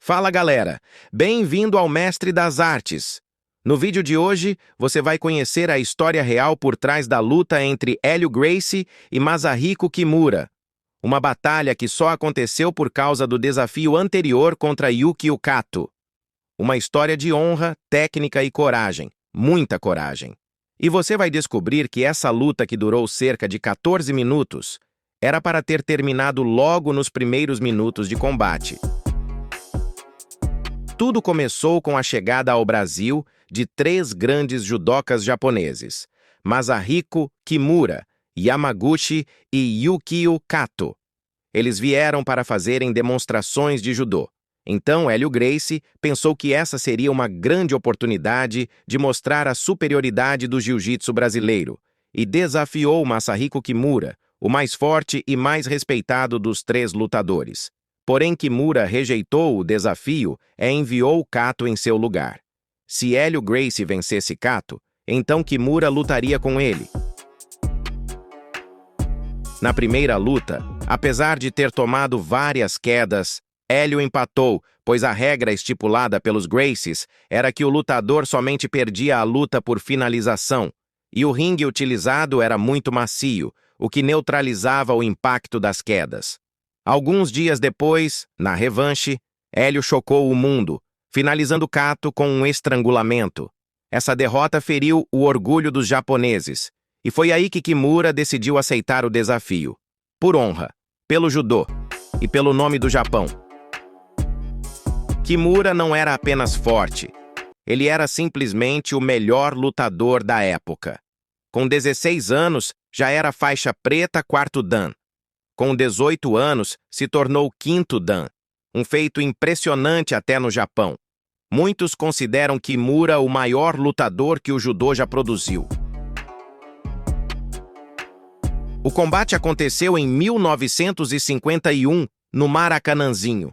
Fala galera, bem-vindo ao Mestre das Artes. No vídeo de hoje, você vai conhecer a história real por trás da luta entre Hélio Gracie e Masahiko Kimura. Uma batalha que só aconteceu por causa do desafio anterior contra Yukio Kato. Uma história de honra, técnica e coragem, muita coragem. E você vai descobrir que essa luta que durou cerca de 14 minutos era para ter terminado logo nos primeiros minutos de combate. Tudo começou com a chegada ao Brasil de três grandes judocas japoneses, Masahiko Kimura, Yamaguchi e Yukio Kato. Eles vieram para fazerem demonstrações de judô. Então, Hélio Gracie pensou que essa seria uma grande oportunidade de mostrar a superioridade do jiu-jitsu brasileiro e desafiou Masahiko Kimura, o mais forte e mais respeitado dos três lutadores. Porém, Kimura rejeitou o desafio e enviou Kato em seu lugar. Se Hélio Gracie vencesse Kato, então Kimura lutaria com ele. Na primeira luta, apesar de ter tomado várias quedas, Hélio empatou, pois a regra estipulada pelos Gracies era que o lutador somente perdia a luta por finalização, e o ringue utilizado era muito macio, o que neutralizava o impacto das quedas. Alguns dias depois, na revanche, Hélio chocou o mundo, finalizando Kato com um estrangulamento. Essa derrota feriu o orgulho dos japoneses, e foi aí que Kimura decidiu aceitar o desafio. Por honra, pelo judô e pelo nome do Japão. Kimura não era apenas forte, ele era simplesmente o melhor lutador da época. Com 16 anos, já era faixa preta 4º Dan. Com 18 anos, se tornou 5º Dan, um feito impressionante até no Japão. Muitos consideram Kimura o maior lutador que o judô já produziu. O combate aconteceu em 1951, no Maracanãzinho.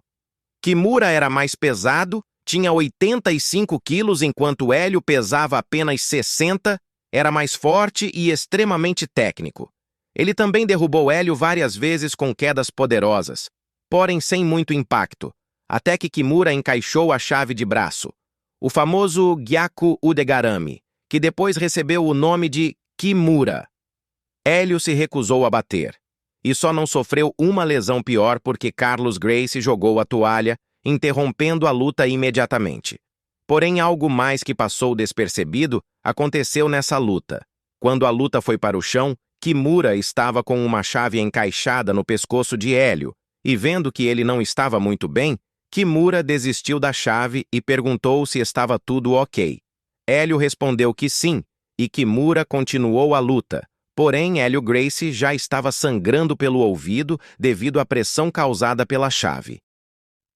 Kimura era mais pesado, tinha 85 quilos enquanto Hélio pesava apenas 60, era mais forte e extremamente técnico. Ele também derrubou Hélio várias vezes com quedas poderosas, porém sem muito impacto, até que Kimura encaixou a chave de braço, o famoso Gyaku Udegarami, que depois recebeu o nome de Kimura. Hélio se recusou a bater, e só não sofreu uma lesão pior porque Carlos Gracie jogou a toalha, interrompendo a luta imediatamente. Porém, algo mais que passou despercebido aconteceu nessa luta. Quando a luta foi para o chão, Kimura estava com uma chave encaixada no pescoço de Hélio, e vendo que ele não estava muito bem, Kimura desistiu da chave e perguntou se estava tudo ok. Hélio respondeu que sim, e Kimura continuou a luta. Porém, Hélio Gracie já estava sangrando pelo ouvido devido à pressão causada pela chave.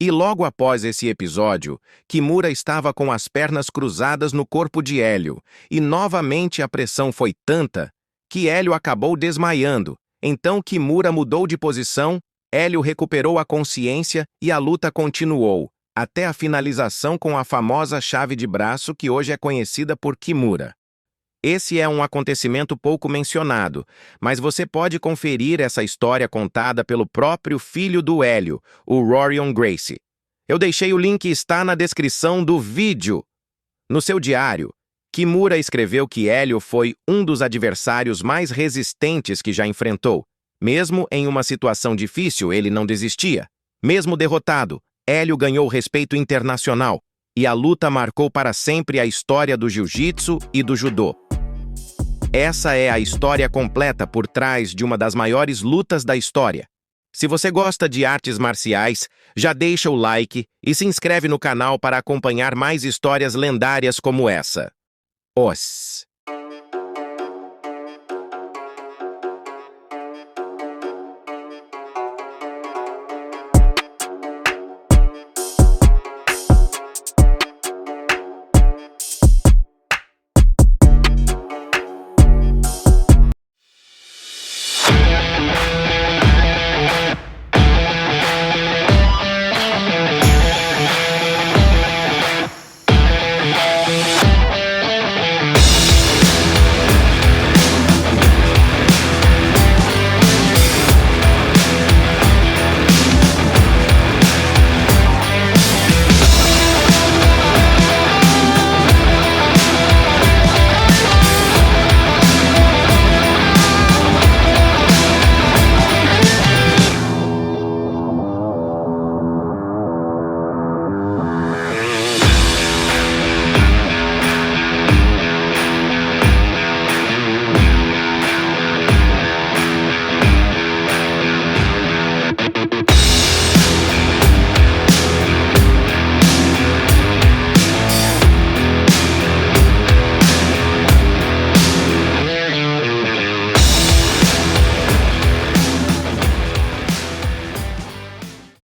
E logo após esse episódio, Kimura estava com as pernas cruzadas no corpo de Hélio, e novamente a pressão foi tanta que Hélio acabou desmaiando. Então Kimura mudou de posição, Hélio recuperou a consciência e a luta continuou, até a finalização com a famosa chave de braço que hoje é conhecida por Kimura. Esse é um acontecimento pouco mencionado, mas você pode conferir essa história contada pelo próprio filho do Hélio, o Rorion Gracie. Eu deixei o link, está na descrição do vídeo. No seu diário, Kimura escreveu que Hélio foi um dos adversários mais resistentes que já enfrentou. Mesmo em uma situação difícil, ele não desistia. Mesmo derrotado, Hélio ganhou respeito internacional, e a luta marcou para sempre a história do jiu-jitsu e do judô. Essa é a história completa por trás de uma das maiores lutas da história. Se você gosta de artes marciais, já deixa o like e se inscreve no canal para acompanhar mais histórias lendárias como essa. Os